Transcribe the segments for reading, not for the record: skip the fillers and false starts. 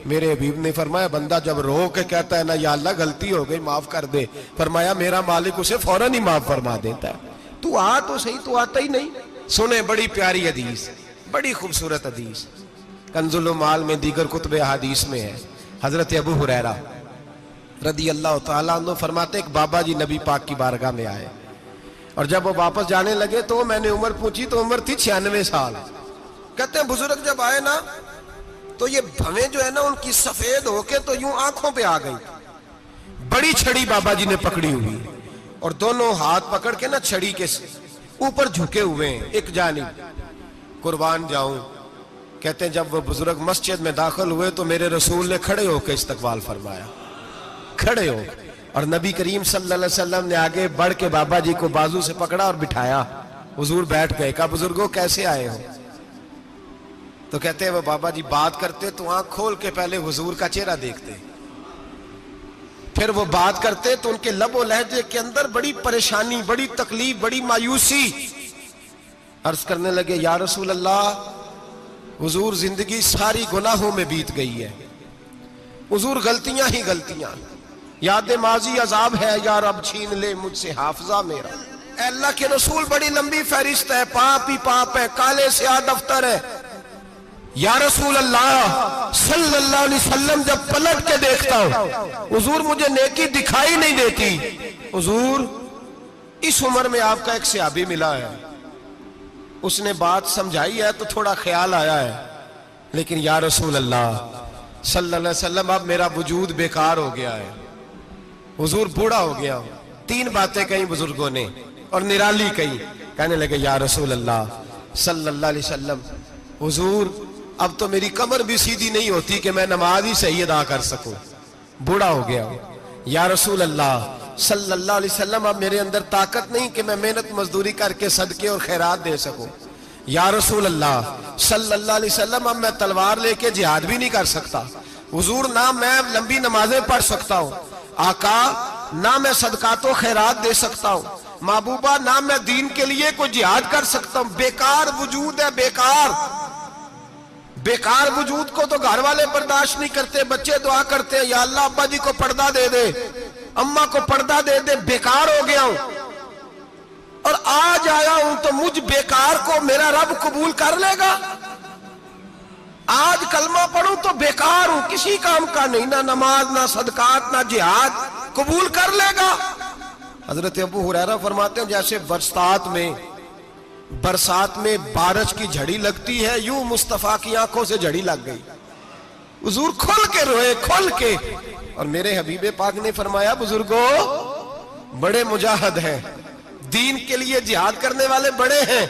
میرے حبیب نے فرمایا بندہ جب رو کے کہتا ہے نا یا اللہ غلطی ہو گئی معاف کر دے، فرمایا میرا مالک اسے فوراً ہی معاف فرما دیتا ہے۔ تو آ تو صحیح، تو آتا ہی نہیں۔ سنیں بڑی پیاری حدیث، بڑی خوبصورت حدیث، کنز المال میں دیگر کتب احادیث میں ہے۔ حضرت ابو ہریرہ رضی اللہ تعالیٰ عنہ فرماتے ایک بابا جی نبی پاک کی بارگاہ میں آئے، اور جب وہ واپس جانے لگے تو میں نے عمر پوچھی تو عمر تھی 96 سال۔ کہتے ہیں بزرگ جب آئے نا تو یہ بھویں جو ہے نا ان کی سفید ہو کے تو یوں آنکھوں پہ آ گئی۔ بڑی چھڑی بابا جی نے پکڑی ہوئی اور دونوں ہاتھ پکڑ کے نا چھڑی کے اوپر جھکے ہوئے ہیں ایک جانب، قربان جاؤں۔ کہتے ہیں جب وہ بزرگ مسجد میں داخل ہوئے تو میرے رسول نے کھڑے ہو کے استقبال فرمایا، کھڑے ہو، اور نبی کریم صلی اللہ علیہ وسلم نے آگے بڑھ کے بابا جی کو بازو سے پکڑا اور بٹھایا۔ حضور بیٹھ گئے، کہا بزرگوں کیسے آئے ہو؟ تو کہتے ہیں وہ بابا جی بات کرتے تو آنکھ کھول کے پہلے حضور کا چہرہ دیکھتے، پھر وہ بات کرتے تو ان کے لب و لہجے کے اندر بڑی پریشانی، بڑی تکلیف، بڑی مایوسی۔ عرض کرنے لگے یا رسول اللہ، حضور زندگی ساری گناہوں میں بیت گئی ہے، حضور غلطیاں ہی غلطیاں، یاد ماضی عذاب ہے، یا رب چھین لے مجھ سے حافظہ میرا۔ اے اللہ کے رسول بڑی لمبی فہرست ہے، پاپ ہی پاپ ہے، کالے سیاہ دفتر ہے۔ یا رسول اللہ صلی اللہ علیہ وسلم جب پلٹ کے دیکھتا ہوں حضور مجھے نیکی دکھائی نہیں دیتی۔ حضور اس عمر میں آپ کا ایک صحابی ملا ہے، اس نے بات سمجھائی ہے تو تھوڑا خیال آیا ہے، لیکن یا رسول اللہ صلی اللہ علیہ وسلم اب میرا وجود بیکار ہو گیا ہے، حضور بوڑھا ہو گیا ہوں۔ 3 باتیں کہیں بزرگوں نے اور نرالی کہیں۔ کہنے لگے یا رسول اللہ صلی اللہ علیہ وسلم، حضور اب تو میری کمر بھی سیدھی نہیں ہوتی کہ میں نماز ہی صحیح ادا کر سکوں، بوڑھا ہو گیا ہوں۔ یا رسول اللہ صلی اللہ علیہ وسلم اب میرے اندر طاقت نہیں کہ میں محنت مزدوری کر کے صدقے اور خیرات دے سکوں۔ یا رسول اللہ صلی اللہ علیہ وسلم اب میں تلوار لے کے جہاد بھی نہیں کر سکتا۔ حضور نہ میں لمبی نمازیں پڑھ سکتا ہوں، آقا نہ میں صدقات و خیرات دے سکتا ہوں، محبوبہ نہ میں دین کے لیے کوئی جہاد کر سکتا ہوں۔ بیکار وجود ہے، بیکار بیکار وجود کو تو گھر والے برداشت نہیں کرتے، بچے دعا کرتے ہیں یا اللہ ابا جی کو پردہ دے دے، اماں کو پردہ دے دے، بیکار ہو گیا ہوں اور آج آیا ہوں تو مجھ بیکار کو میرا رب قبول کر لے گا؟ آج کلمہ پڑھوں تو بیکار ہوں، کسی کام کا نہیں، نہ نماز نہ صدقات نہ جہاد، قبول کر لے گا؟ حضرت ابو ہریرہ فرماتے ہیں جیسے برسات میں بارش کی جھڑی لگتی ہے، یوں مصطفیٰ کی آنکھوں سے جھڑی لگ گئی۔ حضور کھل کے روئے، کھل کے، اور میرے حبیب پاک نے فرمایا بزرگوں بڑے مجاہد ہیں، دین کے لیے جہاد کرنے والے بڑے ہیں،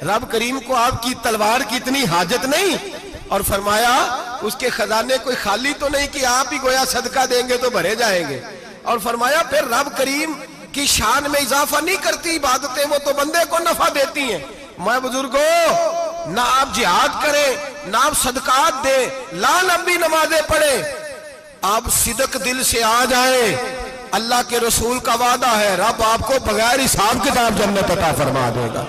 رب کریم کو آپ کی تلوار کی اتنی حاجت نہیں، اور فرمایا اس کے خزانے کوئی خالی تو نہیں کہ آپ ہی گویا صدقہ دیں گے تو بھرے جائیں گے، اور فرمایا پھر رب کریم کی شان میں اضافہ نہیں کرتی عبادتیں، وہ تو بندے کو نفع دیتی ہیں۔ میں بزرگوں نہ آپ جہاد کریں، نہ آپ صدقات دیں، لا لمبی نمازیں پڑھیں، آپ صدق دل سے آ جائیں، اللہ کے رسول کا وعدہ ہے رب آپ کو بغیر حساب کتاب جنت عطا فرما دے گا۔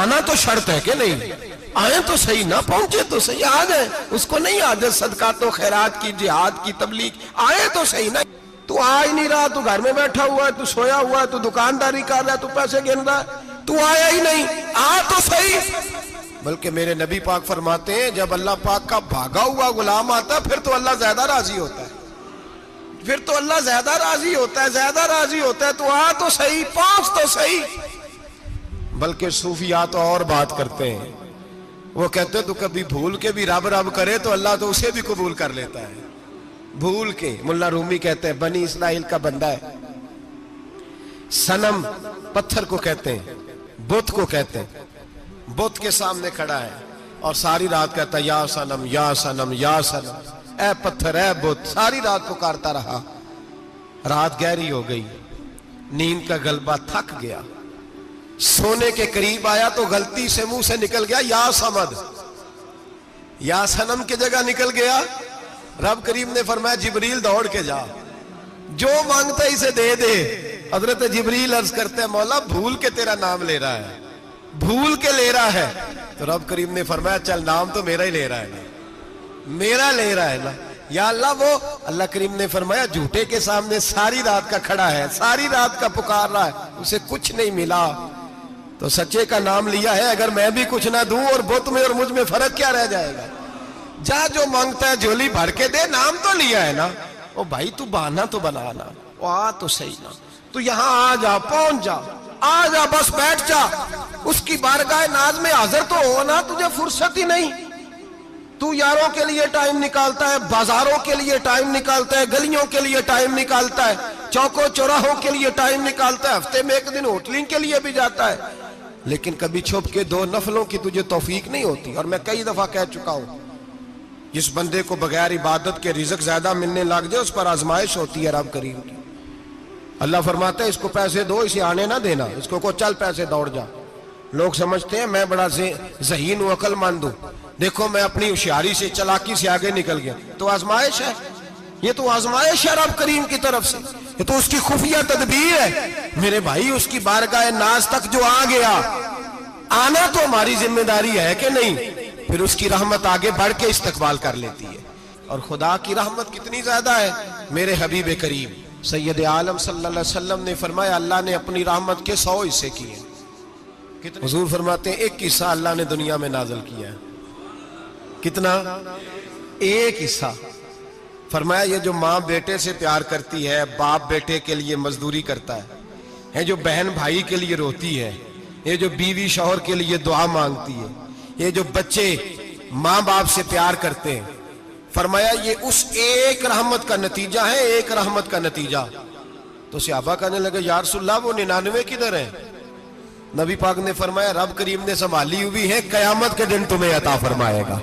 آنا تو شرط ہے کہ نہیں؟ آئیں تو صحیح، نہ پہنچے تو صحیح، آ جائیں، اس کو نہیں عادت صدقات و خیرات کی، جہاد کی، تبلیغ، آئے تو صحیح نا۔ تو آ ہی نہیں رہا، تو گھر میں بیٹھا ہوا ہے، تو سویا ہوا ہے، تو دکانداری کر رہا ہے، تو پیسے گن رہا ہے، تو آیا ہی نہیں، آ تو صحیح۔ بلکہ میرے نبی پاک فرماتے ہیں جب اللہ پاک کا بھاگا ہوا غلام آتا ہے پھر تو اللہ زیادہ راضی ہوتا ہے، پھر تو اللہ زیادہ راضی ہوتا ہے، زیادہ راضی ہوتا ہے، تو آ تو صحیح، پہنچ تو صحیح۔ بلکہ صوفیاء تو اور بات کرتے ہیں، وہ کہتے ہیں تو کبھی بھول کے بھی رب رب کرے تو اللہ تو اسے بھی قبول کر لیتا ہے، بھول کے۔ ملا رومی کہتے ہیں بنی اسرائیل کا بندہ ہے، صنم پتھر کو کہتے ہیں، بت کو کہتے ہیں، بت کے سامنے کھڑا ہے اور ساری رات کہتا ہے یا صنم یا صنم یا صنم، اے پتھر اے بت، ساری رات پکارتا رہا۔ رات گہری ہو گئی، نیند کا غلبہ، تھک گیا، سونے کے قریب آیا تو غلطی سے منہ سے نکل گیا یا صمد، یا صنم کی جگہ نکل گیا۔ رب کریم نے فرمایا جبریل دوڑ کے جا، جو مانگتا اسے دے دے۔ حضرت جبریل عرض کرتے ہیں مولا بھول کے تیرا نام لے رہا ہے، بھول کے لے رہا ہے تو رب کریم نے فرمایا چل نام تو میرا ہی لے رہا ہے نا، میرا لے رہا ہے نا یا اللہ۔ وہ اللہ کریم نے فرمایا جھوٹے کے سامنے ساری رات کا کھڑا ہے، ساری رات کا پکار رہا ہے، اسے کچھ نہیں ملا تو سچے کا نام لیا ہے، اگر میں بھی کچھ نہ دوں اور بت میں اور مجھ میں فرق کیا رہ جائے گا؟ جا جو مانگتا ہے جھولی بھر کے دے، نام تو لیا ہے نا۔ او بھائی تو بہانا تو بنانا، او آ تو صحیح نا، تو یہاں آ جا، پہنچ جا، آ جا، بس بیٹھ جا، اس کی بارگاہ ناز میں حاضر تو ہونا، تجھے فرصت ہی نہیں۔ تو یاروں کے لیے ٹائم نکالتا ہے، بازاروں کے لیے ٹائم نکالتا ہے، گلیوں کے لیے ٹائم نکالتا ہے، چوکوں چوراہوں کے لیے ٹائم نکالتا ہے، ہفتے میں ایک دن ہوٹلنگ کے لیے بھی جاتا ہے، لیکن کبھی چھپ کے 2 نفلوں کی تجھے توفیق نہیں ہوتی۔ اور میں کئی دفعہ کہہ چکا ہوں، جس بندے کو بغیر عبادت کے رزق زیادہ ملنے لگ جائے اس پر آزمائش ہوتی ہے رب کریم کی۔ اللہ فرماتا ہے اس کو پیسے دو، اسے آنے نہ دینا، اس کو چل پیسے دوڑ جا۔ لوگ سمجھتے ہیں میں بڑا ذہین و عقل مند ہوں، دیکھو میں اپنی ہوشیاری سے، چلاکی سے آگے نکل گیا، تو آزمائش ہے، یہ تو آزمائش ہے رب کریم کی طرف سے، یہ تو اس کی خفیہ تدبیر ہے۔ میرے بھائی اس کی بارگاہ ناز تک جو آ گیا، آنا تو ہماری ذمہ داری ہے کہ نہیں؟ پھر اس کی رحمت آگے بڑھ کے استقبال کر لیتی ہے۔ اور خدا کی رحمت کتنی زیادہ ہے، میرے حبیب کریم سید عالم صلی اللہ علیہ وسلم نے فرمایا اللہ نے اپنی رحمت کے 100 حصے کیے۔ حضور فرماتے ہیں 1 حصہ اللہ نے دنیا میں نازل کیا ہے۔ کتنا؟ 1 حصہ۔ فرمایا یہ جو ماں بیٹے سے پیار کرتی ہے، باپ بیٹے کے لیے مزدوری کرتا ہے، جو بہن بھائی کے لیے روتی ہے، یہ جو بیوی شوہر کے لیے دعا مانگتی ہے، یہ جو بچے ماں باپ سے پیار کرتے ہیں، فرمایا یہ اس ایک رحمت کا نتیجہ ہے، ایک رحمت کا نتیجہ۔ تو صحابہ کہنے لگے یا رسول اللہ وہ 99 کدھر ہیں؟ نبی پاک نے فرمایا رب کریم نے سنبھالی ہوئی ہے، قیامت کے دن تمہیں عطا فرمائے گا۔